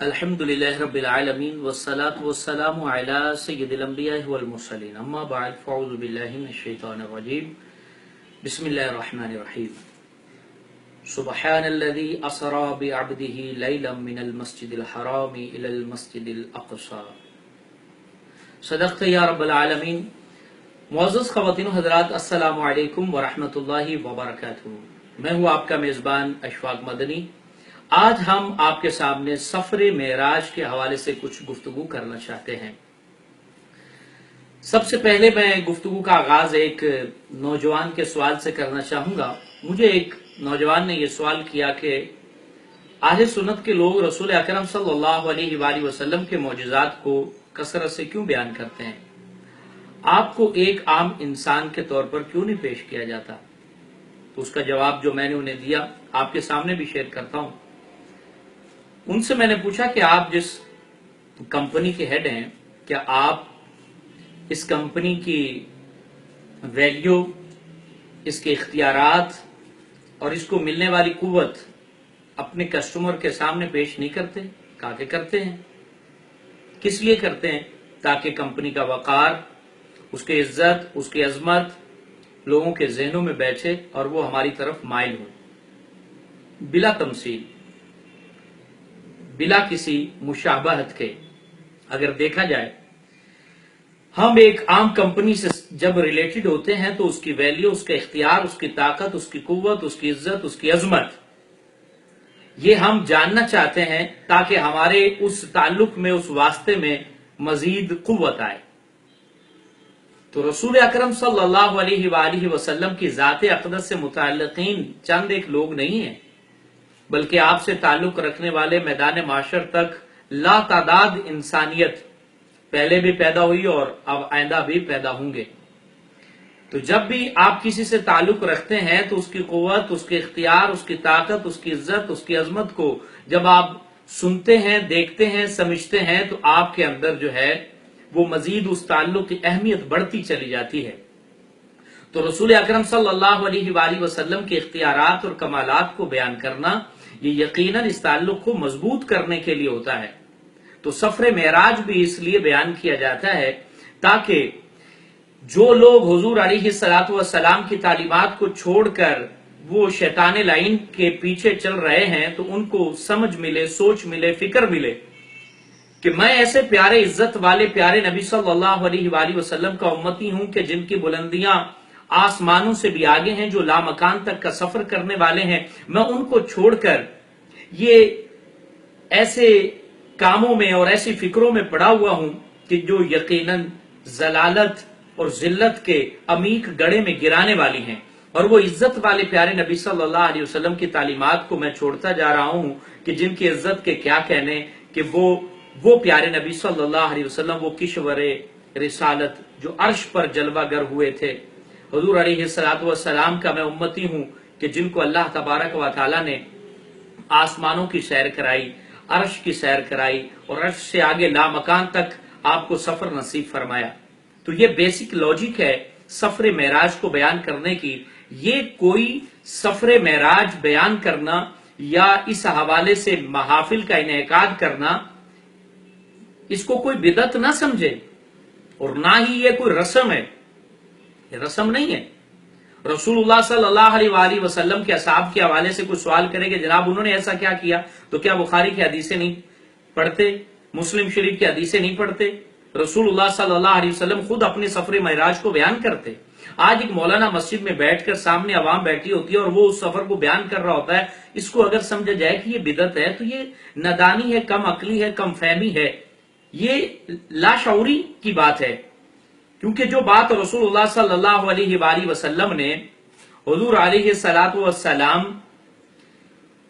الحمدللہ رب العالمین والصلاة والسلام علی سید الانبیاء والمرسلین اما بعد فاعوذ باللہ من الشیطان الرجیم بسم اللہ الرحمن الرحیم سبحان الذی اسری بعبدہ لیلا من المسجد الحرام الى المسجد الاقصی. صدقت یا رب العالمین. معزز خواتین و حضرات، السلام علیکم ورحمۃ اللہ وبرکاتہ. میں ہوں آپ کا میزبان اشفاق مدنی. آج ہم آپ کے سامنے سفر معراج کے حوالے سے کچھ گفتگو کرنا چاہتے ہیں. سب سے پہلے میں گفتگو کا آغاز ایک نوجوان کے سوال سے کرنا چاہوں گا. مجھے ایک نوجوان نے یہ سوال کیا کہ اہل سنت کے لوگ رسول اکرم صلی اللہ علیہ وآلہ وسلم کے معجزات کو کثرت سے کیوں بیان کرتے ہیں؟ آپ کو ایک عام انسان کے طور پر کیوں نہیں پیش کیا جاتا؟ تو اس کا جواب جو میں نے انہیں دیا آپ کے سامنے بھی شیئر کرتا ہوں. ان سے میں نے پوچھا کہ آپ جس کمپنی کے ہیڈ ہیں، کیا آپ اس کمپنی کی ویلیو، اس کے اختیارات اور اس کو ملنے والی قوت اپنے کسٹمر کے سامنے پیش نہیں کرتے؟ کہا کہ کرتے ہیں. کس لیے کرتے ہیں؟ تاکہ کمپنی کا وقار، اس کی عزت، اس کی عظمت لوگوں کے ذہنوں میں بیٹھے اور وہ ہماری طرف مائل ہوں. بلا تمثیل، بلا کسی مشابہت کے اگر دیکھا جائے، ہم ایک عام کمپنی سے جب ریلیٹڈ ہوتے ہیں تو اس کی ویلیو، اس کا اختیار، اس کی طاقت، اس کی قوت، اس کی عزت، اس کی عظمت، یہ ہم جاننا چاہتے ہیں تاکہ ہمارے اس تعلق میں، اس واسطے میں مزید قوت آئے. تو رسول اکرم صلی اللہ علیہ وآلہ وسلم کی ذات اقدس سے متعلقین چند ایک لوگ نہیں ہیں، بلکہ آپ سے تعلق رکھنے والے میدان معاشر تک لا تعداد انسانیت پہلے بھی پیدا ہوئی اور اب آئندہ بھی پیدا ہوں گے. تو جب بھی آپ کسی سے تعلق رکھتے ہیں تو اس کی قوت، اس کے اختیار، اس کی طاقت، اس کی عزت، اس کی عظمت کو جب آپ سنتے ہیں، دیکھتے ہیں، سمجھتے ہیں تو آپ کے اندر جو ہے وہ مزید اس تعلق کی اہمیت بڑھتی چلی جاتی ہے. تو رسول اکرم صلی اللہ علیہ وآلہ وسلم کے اختیارات اور کمالات کو بیان کرنا یہ یقیناً اس تعلق کو مضبوط کرنے کے لیے ہوتا ہے. تو سفر معراج بھی اس لیے بیان کیا جاتا ہے تاکہ جو لوگ حضور علیہ السلام کی تعلیمات کو چھوڑ کر وہ شیطان لعین کے پیچھے چل رہے ہیں تو ان کو سمجھ ملے، سوچ ملے، فکر ملے کہ میں ایسے پیارے، عزت والے پیارے نبی صلی اللہ علیہ وآلہ وسلم کا امتی ہوں کہ جن کی بلندیاں آسمانوں سے بھی آگے ہیں، جو لامکان تک کا سفر کرنے والے ہیں. میں ان کو چھوڑ کر یہ ایسے کاموں میں اور ایسی فکروں میں پڑا ہوا ہوں کہ جو یقیناً ضلالت اور ذلت کے عمیق گڑھے میں گرانے والی ہیں. اور وہ عزت والے پیارے نبی صلی اللہ علیہ وسلم کی تعلیمات کو میں چھوڑتا جا رہا ہوں کہ جن کی عزت کے کیا کہنے، کہ وہ پیارے نبی صلی اللہ علیہ وسلم، وہ کشور رسالت جو عرش پر جلوہ گر ہوئے تھے. حضور علیہ السلام کا میں امتی ہوں کہ جن کو اللہ تبارک و تعالی نے آسمانوں کی سیر کرائی، عرش کی سیر کرائی اور عرش سے آگے لامکان تک آپ کو سفر نصیب فرمایا. تو یہ بیسک لاجک ہے سفر معراج کو بیان کرنے کی. یہ کوئی سفر معراج بیان کرنا یا اس حوالے سے محافل کا انعقاد کرنا، اس کو کوئی بدعت نہ سمجھے، اور نہ ہی یہ کوئی رسم ہے. یہ رسم نہیں ہے. رسول اللہ صلی اللہ علیہ وآلہ وسلم کے اصحاب کے حوالے سے کوئی سوال کرے کہ جناب انہوں نے ایسا کیا کیا، تو کیا بخاری کی حدیثیں نہیں پڑھتے؟ مسلم شریف کی حدیثیں نہیں پڑھتے؟ رسول اللہ صلی اللہ علیہ وسلم خود اپنے سفر معراج کو بیان کرتے. آج ایک مولانا مسجد میں بیٹھ کر سامنے عوام بیٹھی ہوتی ہے اور وہ اس سفر کو بیان کر رہا ہوتا ہے. اس کو اگر سمجھا جائے کہ یہ بدعت ہے تو یہ نادانی ہے، کم عقلی ہے، کم فہمی ہے، یہ لاشعوری کی بات ہے. کیونکہ جو بات رسول اللہ صلی اللہ علیہ وآلہ وسلم نے، حضور علیہ السلام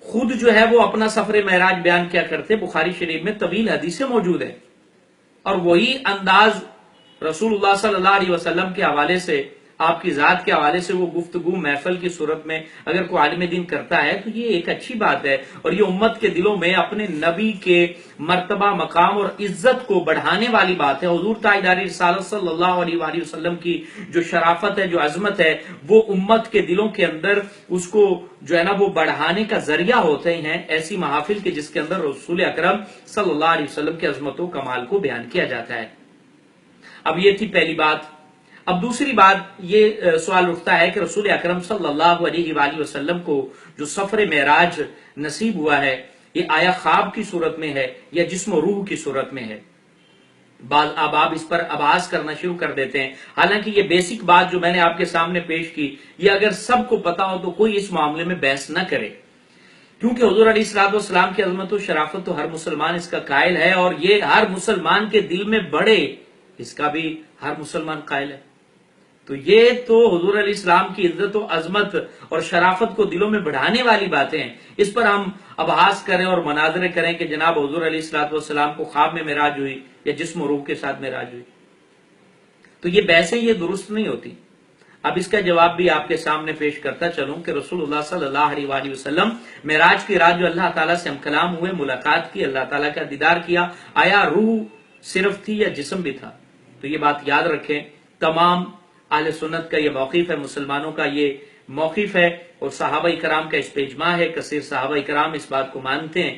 خود جو ہے وہ اپنا سفر معراج بیان کیا کرتے. بخاری شریف میں طویل حدیثیں موجود ہیں اور وہی انداز رسول اللہ صلی اللہ علیہ وسلم کے حوالے سے آپ کی ذات کے حوالے سے وہ گفتگو محفل کی صورت میں اگر کوئی عالم دین کرتا ہے تو یہ ایک اچھی بات ہے، اور یہ امت کے دلوں میں اپنے نبی کے مرتبہ، مقام اور عزت کو بڑھانے والی بات ہے۔ حضور تاجدار رسالت صلی اللہ علیہ وآلہ وسلم کی جو شرافت ہے، جو عظمت ہے، وہ امت کے دلوں کے اندر اس کو جو ہے نا وہ بڑھانے کا ذریعہ ہوتے ہیں، ایسی محافل کے جس کے اندر رسول اکرم صلی اللہ علیہ وسلم کی عظمت و کمال کو بیان کیا جاتا ہے۔ اب یہ تھی پہلی بات۔ اب دوسری بات یہ سوال اٹھتا ہے کہ رسول اکرم صلی اللہ علیہ وآلہ وسلم کو جو سفر معراج نصیب ہوا ہے، یہ آیا خواب کی صورت میں ہے یا جسم و روح کی صورت میں ہے؟ اب آپ اس پر آباز کرنا شروع کر دیتے ہیں، حالانکہ یہ بیسک بات جو میں نے آپ کے سامنے پیش کی، یہ اگر سب کو پتا ہو تو کوئی اس معاملے میں بحث نہ کرے، کیونکہ حضور علیہ الصلوۃ والسلام کی عظمت و شرافت تو ہر مسلمان اس کا قائل ہے، اور یہ ہر مسلمان کے دل میں بڑھے اس کا بھی ہر مسلمان قائل ہے۔ تو یہ تو حضور علیہ السلام کی عزت و عظمت اور شرافت کو دلوں میں بڑھانے والی باتیں ہیں، اس پر ہم ابحاث کریں اور مناظرے کریں کہ جناب حضور علیہ الصلوۃ والسلام کو خواب میں معراج ہوئی یا جسم و روح کے ساتھ معراج ہوئی، تو یہ بحثیں یہ درست نہیں ہوتی۔ اب اس کا جواب بھی آپ کے سامنے پیش کرتا چلوں کہ رسول اللہ صلی اللہ علیہ وآلہ وسلم معراج کی رات جو اللہ تعالیٰ سے ہم کلام ہوئے، ملاقات کی، اللہ تعالیٰ کا دیدار کیا، آیا روح صرف تھی یا جسم بھی تھا؟ تو یہ بات یاد رکھیں، تمام اہل سنت کا یہ موقف ہے، مسلمانوں کا یہ موقف ہے، اور صحابہ کرام کا اس پہ اجماع ہے، کثیر صحابہ کرام اس بات کو مانتے ہیں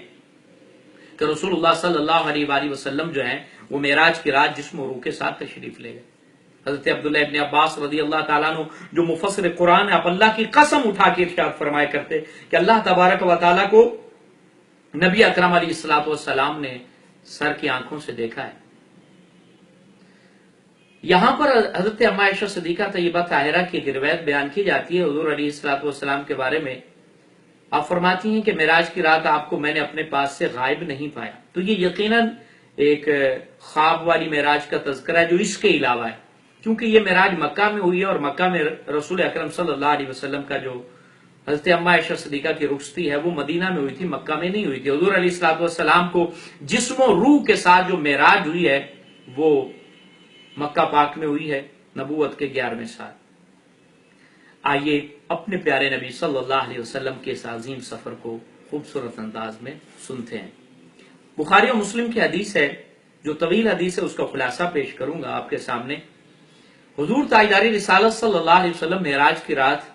کہ رسول اللہ صلی اللہ علیہ وآلہ وسلم جو ہیں وہ معراج کی رات جسم و روح کے ساتھ تشریف لے گئے۔ حضرت عبداللہ ابن عباس رضی اللہ تعالیٰ عنہ جو مفسر قرآن ہے، آپ اللہ کی قسم اٹھا کے ارشاد فرمایا کرتے کہ اللہ تبارک و تعالیٰ کو نبی اکرم علیہ الصلوۃ والسلام نے سر کی آنکھوں سے دیکھا ہے۔ یہاں پر حضرت اما عائشہ صدیقہ طیبہ طاہرہ کی ایک روایت بیان کی جاتی ہے حضور علیہ الصلوۃ والسلام کے بارے میں، آپ فرماتی ہیں کہ معراج کی رات آپ کو میں نے اپنے پاس سے غائب نہیں پایا۔ تو یہ یقیناً ایک خواب والی معراج کا تذکرہ ہے جو اس کے علاوہ ہے، کیونکہ یہ معراج مکہ میں ہوئی ہے، اور مکہ میں رسول اکرم صلی اللہ علیہ وسلم کا جو حضرت اما عائشہ صدیقہ کی رخصتی ہے وہ مدینہ میں ہوئی تھی، مکہ میں نہیں ہوئی تھی۔ حضور علیہ الصلوۃ والسلام کو جسم و روح کے ساتھ جو معراج ہوئی ہے وہ مکہ پاک میں ہوئی ہے، نبوت کے 11ویں سال۔ آئیے اپنے پیارے نبی صلی اللہ علیہ وسلم کے اس عظیم سفر کو خوبصورت انداز میں سنتے ہیں۔ بخاری و مسلم کی حدیث ہے، جو طویل حدیث ہے، اس کا خلاصہ پیش کروں گا آپ کے سامنے۔ حضور تاجدار رسالت صلی اللہ علیہ وسلم معراج کی رات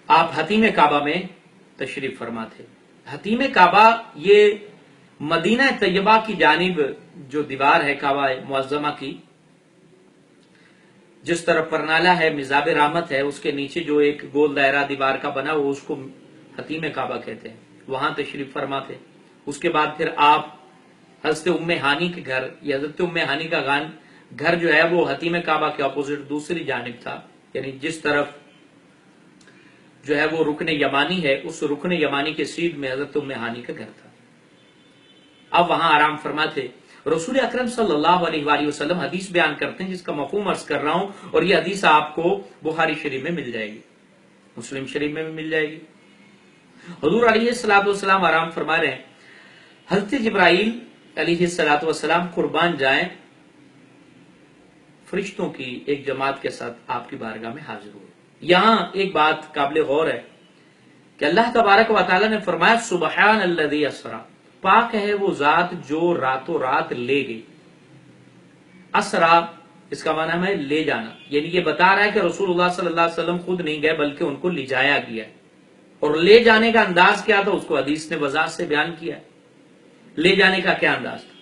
آپ حتیم کعبہ میں تشریف فرما تھے۔ حتیم کعبہ یہ مدینہ طیبہ کی جانب جو دیوار ہے کعبہ معظمہ کی، جس طرف پرنالہ ہے، مزاب رحمت ہے، اس کے نیچے جو ایک گول دائرہ دیوار کا بنا وہ اس کو حتیم کعبہ کہتے ہیں، وہاں تشریف فرما تھے۔ اس کے بعد پھر آپ حضرت ام ہانی کے گھر، یا حضرت ام ہانی کا گھر جو ہے وہ حتیم کعبہ کے اپوزٹ دوسری جانب تھا، یعنی جس طرف جو ہے وہ رکن یمانی ہے، اس رکن یمانی کے سیدھ میں حضرت ام ہانی کا گھر تھا۔ اب وہاں آرام فرما تھے۔ رسول اکرم صلی اللہ علیہ وآلہ وسلم حدیث بیان کرتے ہیں جس کا مفہوم عرض کر رہا ہوں، اور یہ حدیث آپ کو بخاری شریف میں مل جائے گی، مسلم شریف میں بھی مل جائے گی۔ حضور علیہ الصلوۃ والسلام آرام فرما رہے ہیں، حضرت جبرائیل علیہ الصلوۃ والسلام قربان جائیں فرشتوں کی ایک جماعت کے ساتھ آپ کی بارگاہ میں حاضر ہوئے۔ یہاں ایک بات قابل غور ہے کہ اللہ تبارک و تعالیٰ نے فرمایا سبحان الذی اسری، پاک ہے وہ ذات جو راتوں رات لے گئی۔ اسرا اس کا معنی ہے لے جانا، یعنی یہ بتا رہا ہے کہ رسول اللہ صلی اللہ علیہ وسلم خود نہیں گئے بلکہ ان کو لے جایا گیا، اور لے جانے کا انداز کیا تھا اس کو حدیث نے وضاحت سے بیان کیا ہے، لے جانے کا کیا انداز تھا،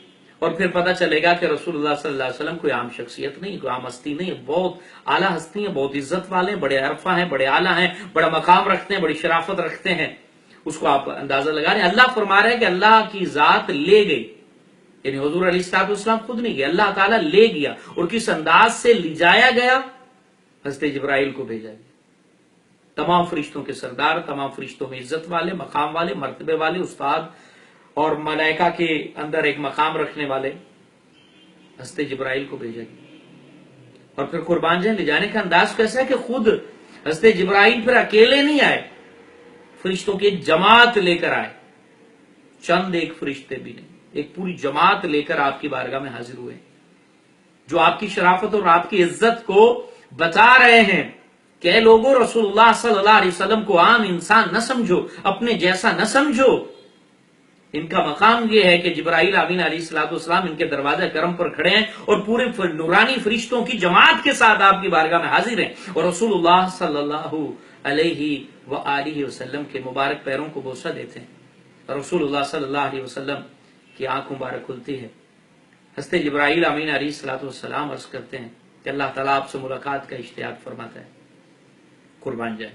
اور پھر پتہ چلے گا کہ رسول اللہ صلی اللہ علیہ وسلم کوئی عام شخصیت نہیں، کوئی عام ہستی نہیں، بہت اعلیٰ ہستی ہیں، بہت عزت والے ہیں، بڑے عرفہ ہیں، بڑے اعلیٰ ہیں، بڑا مقام رکھتے ہیں، بڑی شرافت رکھتے ہیں، اس کو آپ اندازہ لگا رہے ہیں۔ اللہ فرما رہے ہیں کہ اللہ کی ذات لے گئی، یعنی حضور علیہ الصلوۃ والسلام خود نہیں گئے، اللہ تعالیٰ لے گیا، اور کس انداز سے لے جایا گیا؟ حضرت جبرائیل کو بھیجا گیا، تمام فرشتوں کے سردار، تمام فرشتوں میں عزت والے، مقام والے، مرتبے والے، استاد اور ملائکہ کے اندر ایک مقام رکھنے والے حضرت جبرائیل کو بھیجا گیا۔ اور پھر قربان جائیں لے جانے کا انداز کیسا ہے کہ خود حضرت جبرائیل پھر اکیلے نہیں آئے، فرشتوں کی ایک جماعت لے کر آئے، چند ایک فرشتے بھی نہیں، ایک پوری جماعت لے کر آپ کی بارگاہ میں حاضر ہوئے۔ جو آپ کی شرافت اور آپ کی عزت کو بتا رہے ہیں کہ اے لوگوں، رسول اللہ صلی اللہ علیہ وسلم کو عام انسان نہ سمجھو، اپنے جیسا نہ سمجھو۔ ان کا مقام یہ ہے کہ جبرائیل امین علیہ السلام ان کے دروازہ کرم پر کھڑے ہیں اور پورے نورانی فرشتوں کی جماعت کے ساتھ آپ کی بارگاہ میں حاضر ہیں، اور رسول اللہ صلی اللہ علیہ وآلہ وسلم کے مبارک پیروں کو بوسہ دیتے ہیں۔ رسول اللہ صلی اللہ علیہ وسلم کی آنکھ مبارک کھلتی ہے۔ حضرت جبرائیل امین علیہ السلام عرض کرتے ہیں کہ اللہ تعالیٰ آپ سے ملاقات کا اشتیاق فرماتا ہے، قربان جائے۔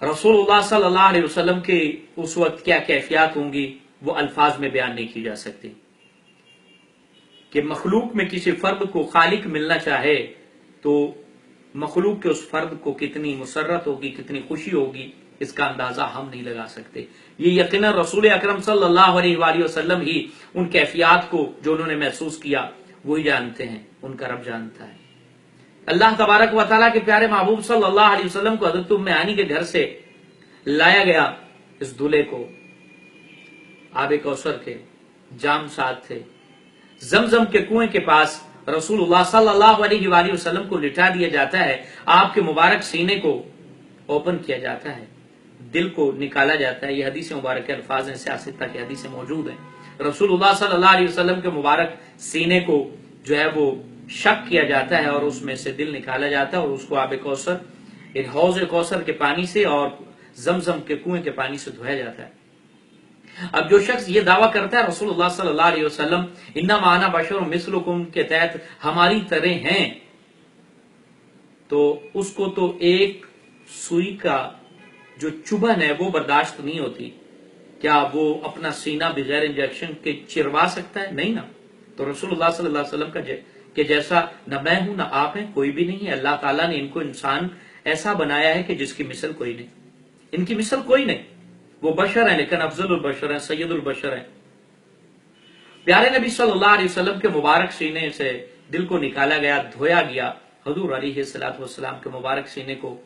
رسول اللہ صلی اللہ علیہ وسلم کے اس وقت کیا کیفیات ہوں گی وہ الفاظ میں بیان نہیں کی جا سکتی، کہ مخلوق میں کسی فرد کو خالق ملنا چاہے تو مخلوق کے اس فرد کو کتنی مسرت ہوگی، کتنی خوشی ہوگی، اس کا اندازہ ہم نہیں لگا سکتے۔ یہ یقیناً رسول اکرم صلی اللہ علیہ وآلہ وسلم ہی ان کیفیات کو جو انہوں نے محسوس کیا وہی جانتے ہیں، ان کا رب جانتا ہے۔ اللہ تبارک و تعالیٰ کے پیارے محبوب صلی اللہ علیہ وسلم کو حضرت ام ہانی کے گھر سے لایا گیا۔ اس دولہے کو آب کوثر کے جام ساتھ تھے، زمزم کے کنویں کے پاس رسول اللہ صلی اللہ علیہ وآلہ وسلم کو لٹا دیا جاتا ہے، آپ کے مبارک سینے کو اوپن کیا جاتا ہے، دل کو نکالا جاتا ہے۔ یہ حدیث مبارک الفاظ ہیں، سیاستہ کی حدیثیں موجود ہیں۔ رسول اللہ صلی اللہ علیہ وسلم کے مبارک سینے کو جو ہے وہ شق کیا جاتا ہے اور اس میں سے دل نکالا جاتا ہے اور اس کو آب کوثر، حوض کوثر کے پانی سے اور زمزم کے کنویں کے پانی سے دھویا جاتا ہے۔ اب جو شخص یہ دعویٰ کرتا ہے رسول اللہ صلی اللہ علیہ وسلم انما انا بشر مثلکم کے تحت ہماری طرح ہیں، تو اس کو تو ایک سوئی کا جو چبھن ہے وہ برداشت نہیں ہوتی۔ کیا وہ اپنا سینہ بغیر انجیکشن کے چروا سکتا ہے؟ نہیں نا۔ تو رسول اللہ صلی اللہ علیہ وسلم کا کہ جیسا نہ میں ہوں نہ آپ ہیں، کوئی بھی نہیں ہے۔ اللہ تعالیٰ نے ان کو انسان ایسا بنایا ہے کہ جس کی مثل کوئی نہیں، ان کی مثل کوئی نہیں۔ وہ بشر ہیں لیکن افضل البشر ہیں، سید البشر ہیں۔ پیارے نبی صلی اللہ علیہ وسلم کے مبارک سینے سے دل کو نکالا گیا، دھویا گیا۔ حضور علیہ السلام کے مبارک سینے کو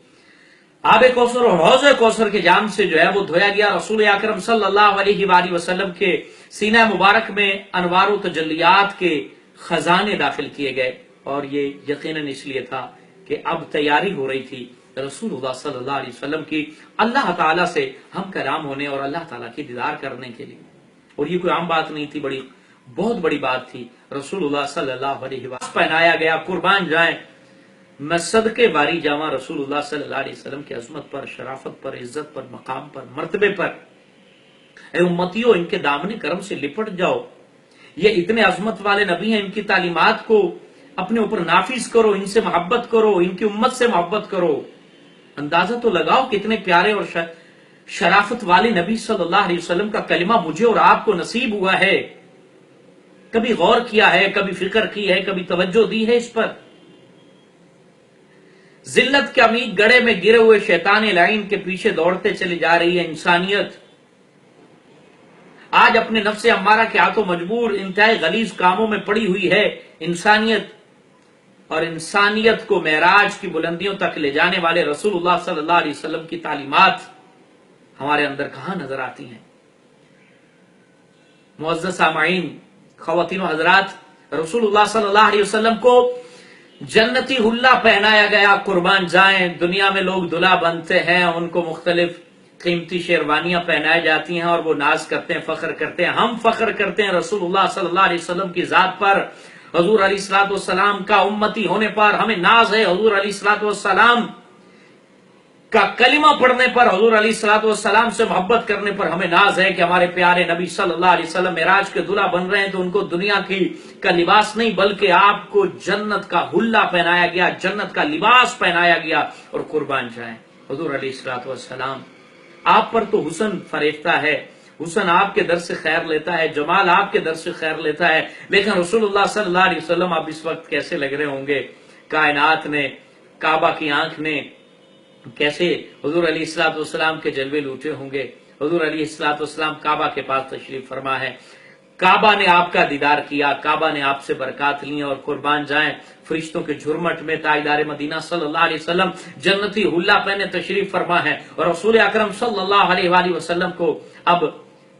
آب کوثر اور حوض کوثر کے جام سے جو ہے وہ دھویا گیا۔ رسول اکرم صلی اللہ علیہ وآلہ وسلم کے سینہ مبارک میں انوار و تجلیات کے خزانے داخل کیے گئے، اور یہ یقیناً اس لیے تھا کہ اب تیاری ہو رہی تھی رسول اللہ صلی اللہ علیہ وسلم کی اللہ تعالیٰ سے ہم کلام ہونے اور اللہ تعالیٰ کی دیدار کرنے کے لیے۔ اور یہ کوئی عام بات نہیں تھی، بہت بڑی بات تھی۔ رسول اللہ صلی اللہ علیہ وسلم پہنایا گیا، قربان جائیں میں صدقے باری جاواں رسول اللہ صلی اللہ علیہ وسلم کی عظمت پر، شرافت پر، عزت پر، مقام پر، مرتبے پر۔ اے امتیو، ان کے دامن کرم سے لپٹ جاؤ، یہ اتنے عظمت والے نبی ہیں، ان کی تعلیمات کو اپنے اوپر نافذ کرو، ان سے محبت کرو، ان کی امت سے محبت کرو۔ اندازہ تو لگاؤ کتنے پیارے اور شرافت والے نبی صلی اللہ علیہ وسلم کا کلمہ مجھے اور آپ کو نصیب ہوا ہے۔ کبھی غور کیا ہے، کبھی فکر کی ہے، کبھی توجہ دی ہے اس پر؟ ذلت کے عمیق گڑھے میں گرے ہوئے شیطان لعین کے پیچھے دوڑتے چلی جا رہی ہے انسانیت۔ آج اپنے نفس امارہ کے ہاتھوں مجبور انتہائی غلیظ کاموں میں پڑی ہوئی ہے انسانیت، اور انسانیت کو معراج کی بلندیوں تک لے جانے والے رسول اللہ صلی اللہ علیہ وسلم کی تعلیمات ہمارے اندر کہاں نظر آتی ہیں؟ معزز سامعین، خواتین و حضرات، رسول اللہ صلی اللہ علیہ وسلم کو جنتی حلہ پہنایا گیا۔ قربان جائیں، دنیا میں لوگ دلہا بنتے ہیں، ان کو مختلف قیمتی شیروانیاں پہنائی جاتی ہیں اور وہ ناز کرتے ہیں، فخر کرتے ہیں۔ ہم فخر کرتے ہیں رسول اللہ صلی اللہ علیہ وسلم کی ذات پر، حضور علیہ الصلوۃ والسلام کا امتی ہونے پر ہمیں ناز ہے، حضور علیہ الصلوۃ والسلام کا کلمہ پڑھنے پر، حضور علیہ الصلوۃ والسلام سے محبت کرنے پر ہمیں ناز ہے کہ ہمارے پیارے نبی صلی اللہ علیہ وسلم معراج کے دلہا بن رہے ہیں، تو ان کو دنیا کا لباس نہیں بلکہ آپ کو جنت کا حلہ پہنایا گیا، جنت کا لباس پہنایا گیا۔ اور قربان جائیں، حضور علیہ الصلوۃ والسلام آپ پر تو حسن فریفتہ ہے، حسن آپ کے در سے خیر لیتا ہے، جمال آپ کے در سے خیر لیتا ہے، لیکن رسول اللہ صلی اللہ علیہ وسلم اب اس وقت کیسے لگ رہے ہوں گے؟ کائنات نے، کعبہ کی آنکھ نے کیسے حضور علیہ الصلوۃ والسلام کے جلوے لوٹے ہوں گے۔ حضور علیہ الصلوۃ والسلام کعبہ کے پاس تشریف فرما ہے، کعبہ نے آپ کا دیدار کیا، کعبہ نے آپ سے برکات لی، اور قربان جائیں فرشتوں کے جھرمٹ میں تاجدار مدینہ صلی اللہ علیہ وسلم جنتی حلہ پہنے تشریف فرما ہے، اور رسول اکرم صلی اللہ علیہ وآلہ وسلم کو اب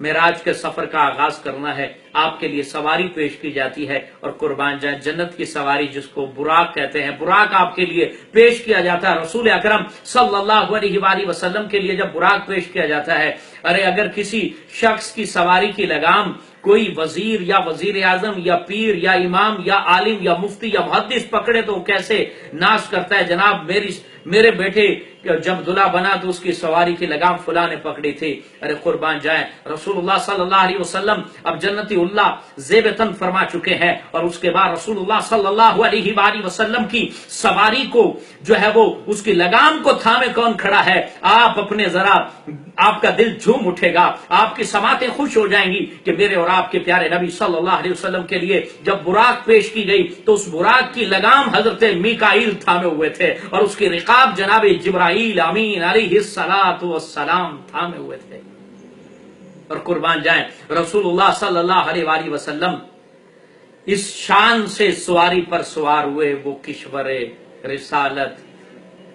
معراج کے سفر کا آغاز کرنا ہے۔ آپ کے لیے سواری پیش کی جاتی ہے، اور قربان جائیں جنت کی سواری جس کو براق کہتے ہیں، براق آپ کے لیے پیش کیا جاتا ہے۔ رسول اکرم صلی اللہ علیہ وآلہ وسلم کے لیے جب براق پیش کیا جاتا ہے، ارے اگر کسی شخص کی سواری کی لگام کوئی وزیر یا وزیر اعظم یا پیر یا امام یا عالم یا مفتی یا محدث پکڑے تو وہ کیسے ناز کرتا ہے، جناب میرے بیٹے جب دلہا بنا تو اس کی سواری کی لگام فلاں نے پکڑی تھی۔ ارے قربان جائیں رسول اللہ صلی اللہ علیہ وسلم اب جنتی اللہ زیب تن فرما چکے ہیں، اور اس کے بعد رسول اللہ صلی اللہ علیہ وآلہ وسلم کی سواری کو جو ہے وہ اس کی لگام کو تھامے کون کھڑا ہے؟ آپ اپنے ذرا آپ کا دل جھوم اٹھے گا، آپ کی سماعتیں خوش ہو جائیں گی کہ میرے اور آپ کے پیارے نبی صلی اللہ علیہ وسلم کے لیے جب براق پیش کی گئی تو اس براق کی لگام حضرت میکائیل تھامے ہوئے تھے، اور اس کی رقاب جناب جبرائیل امین علیہ السلام تھامے ہوئے تھے۔ اور قربان جائیں رسول اللہ صلی اللہ علیہ وآلہ وسلم اس شان سے سواری پر سوار ہوئے، وہ کشور رسالت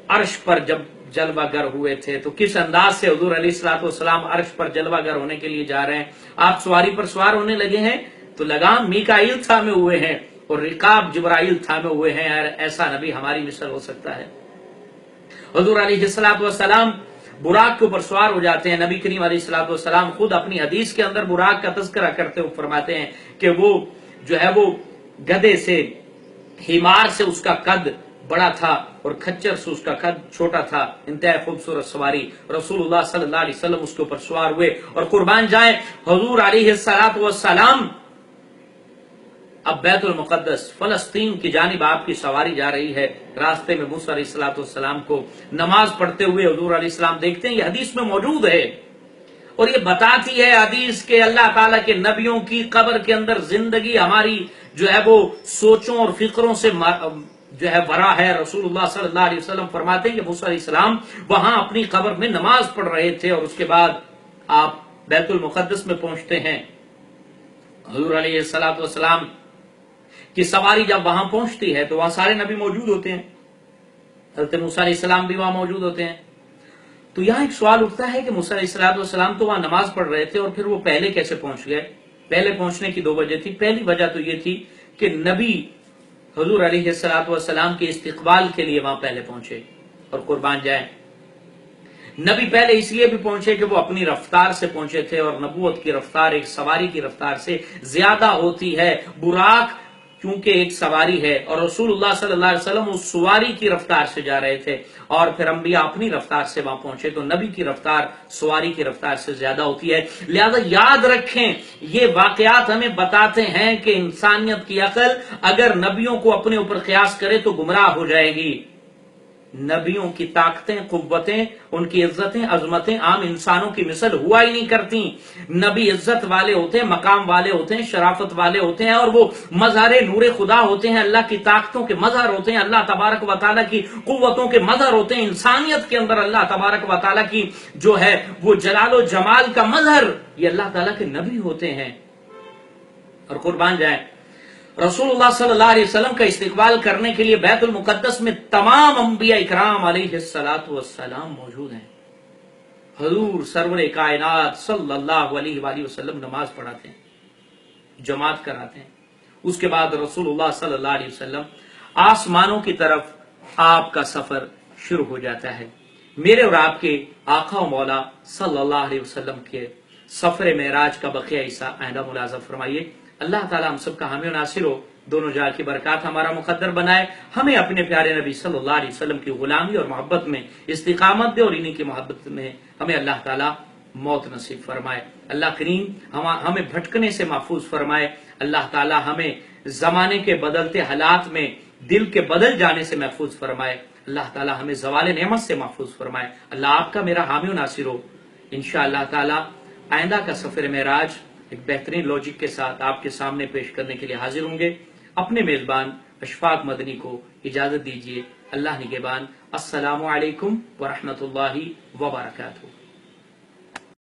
عرش پر جب جلوہ گر ہوئے تھے تو کس انداز سے حضور علیہ الصلوۃ والسلام عرش پر جلوہ گر ہونے کے لیے جا رہے ہیں۔ آپ سواری پر سوار ہونے لگے ہیں تو لگام میکائیل تھامے ہوئے ہیں اور رقاب جبرائیل تھامے ہوئے ہیں۔ ایسا نبی ہماری مثل ہو سکتا ہے؟ حضور علیہ الصلوۃ والسلام براق کے اوپر سوار ہو جاتے ہیں۔ نبی کریم علیہ الصلوۃ والسلام خود اپنی حدیث کے اندر براق کا تذکرہ کرتے ہوئے فرماتے ہیں کہ وہ جو ہے وہ گدھے سے، حمار سے اس کا قد بڑا تھا اور کھچر سے اس کا قد چھوٹا تھا، انتہائی خوبصورت سواری۔ رسول اللہ صلی اللہ علیہ وسلم اس کے اوپر سوار ہوئے، اور قربان جائیں حضور علیہ الصلوۃ والسلام اب بیت المقدس فلسطین کی جانب آپ کی سواری جا رہی ہے۔ راستے میں موسیٰ علیہ الصلوۃ والسلام کو نماز پڑھتے ہوئے حضور علیہ السلام دیکھتے ہیں، یہ حدیث میں موجود ہے، اور یہ بتاتی ہے حدیث کہ اللہ تعالیٰ کے نبیوں کی قبر کے اندر زندگی ہماری جو ہے وہ سوچوں اور فکروں سے جو ہے بھرا ہے۔ رسول اللہ صلی اللہ علیہ وسلم فرماتے ہیں کہ موسیٰ علیہ السلام وہاں اپنی قبر میں نماز پڑھ رہے تھے، اور اس کے بعد آپ بیت المقدس میں پہنچتے ہیں۔ حضور علیہ الصلوۃ والسلام کی سواری جب وہاں پہنچتی ہے تو وہاں سارے نبی موجود ہوتے ہیں، حضرت موسیٰ علیہ السلام بھی وہاں موجود ہوتے ہیں۔ تو یہاں ایک سوال اٹھتا ہے کہ موسیٰ علیہ الصلوۃ والسلام تو وہاں نماز پڑھ رہے تھے، اور پھر وہ پہلے کیسے پہنچ گئے؟ پہلے پہنچنے کی دو وجہ تھی۔ پہلی وجہ تو یہ تھی کہ نبی حضور علیہ الصلوۃ والسلام کے استقبال کے لیے وہاں پہلے پہنچے، اور قربان جائیں نبی پہلے اس لیے بھی پہنچے کہ وہ اپنی رفتار سے پہنچے تھے، اور نبوت کی رفتار ایک سواری کی رفتار سے زیادہ ہوتی ہے۔ براق کیونکہ ایک سواری ہے، اور رسول اللہ صلی اللہ علیہ وسلم اس سواری کی رفتار سے جا رہے تھے، اور پھر انبیاء اپنی رفتار سے وہاں پہنچے، تو نبی کی رفتار سواری کی رفتار سے زیادہ ہوتی ہے۔ لہذا یاد رکھیں یہ واقعات ہمیں بتاتے ہیں کہ انسانیت کی عقل اگر نبیوں کو اپنے اوپر قیاس کرے تو گمراہ ہو جائے گی۔ نبیوں کی طاقتیں، قوتیں، ان کی عزتیں، عظمتیں عام انسانوں کی مثل ہوا ہی نہیں کرتی۔ نبی عزت والے ہوتے ہیں، مقام والے ہوتے ہیں، شرافت والے ہوتے ہیں، اور وہ مظہر نور خدا ہوتے ہیں، اللہ کی طاقتوں کے مظہر ہوتے ہیں، اللہ تبارک و تعالیٰ کی قوتوں کے مظہر ہوتے ہیں۔ انسانیت کے اندر اللہ تبارک و تعالیٰ کی جو ہے وہ جلال و جمال کا مظہر یہ اللہ تعالیٰ کے نبی ہوتے ہیں۔ اور قربان جائیں رسول اللہ صلی اللہ علیہ وسلم کا استقبال کرنے کے لیے بیت المقدس میں تمام انبیاء اکرام علیہ الصلوۃ والسلام موجود ہیں۔ حضور سرور کائنات صلی اللہ علیہ وآلہ وسلم نماز پڑھاتے ہیں، جماعت کراتے ہیں۔ اس کے بعد رسول اللہ صلی اللہ علیہ وسلم آسمانوں کی طرف آپ کا سفر شروع ہو جاتا ہے۔ میرے اور آپ کے آقا و مولا صلی اللہ علیہ وسلم کے سفر معراج کا بقیہ حصہ آئندہ ملاحظہ فرمائیے۔ اللہ تعالیٰ ہم سب کا حامی و ناصر ہو، دونوں جہاں کی برکات ہمارا مقدر بنائے، ہمیں اپنے پیارے نبی صلی اللہ علیہ وسلم کی غلامی اور محبت میں استقامت دے، اور انہی کی محبت میں ہمیں اللہ تعالیٰ موت نصیب فرمائے۔ اللہ کریم ہمیں بھٹکنے سے محفوظ فرمائے۔ اللہ تعالیٰ ہمیں زمانے کے بدلتے حالات میں دل کے بدل جانے سے محفوظ فرمائے۔ اللہ تعالیٰ ہمیں زوال نعمت سے محفوظ فرمائے۔ اللہ آپ کا میرا حامی و ناصر ہو۔ انشاءاللہ تعالیٰ آئندہ کا سفر معراج ایک بہترین لاجک کے ساتھ آپ کے سامنے پیش کرنے کے لیے حاضر ہوں گے۔ اپنے میزبان اشفاق مدنی کو اجازت دیجیے۔ اللہ نگہبان۔ السلام علیکم ورحمۃ اللہ وبرکاتہ۔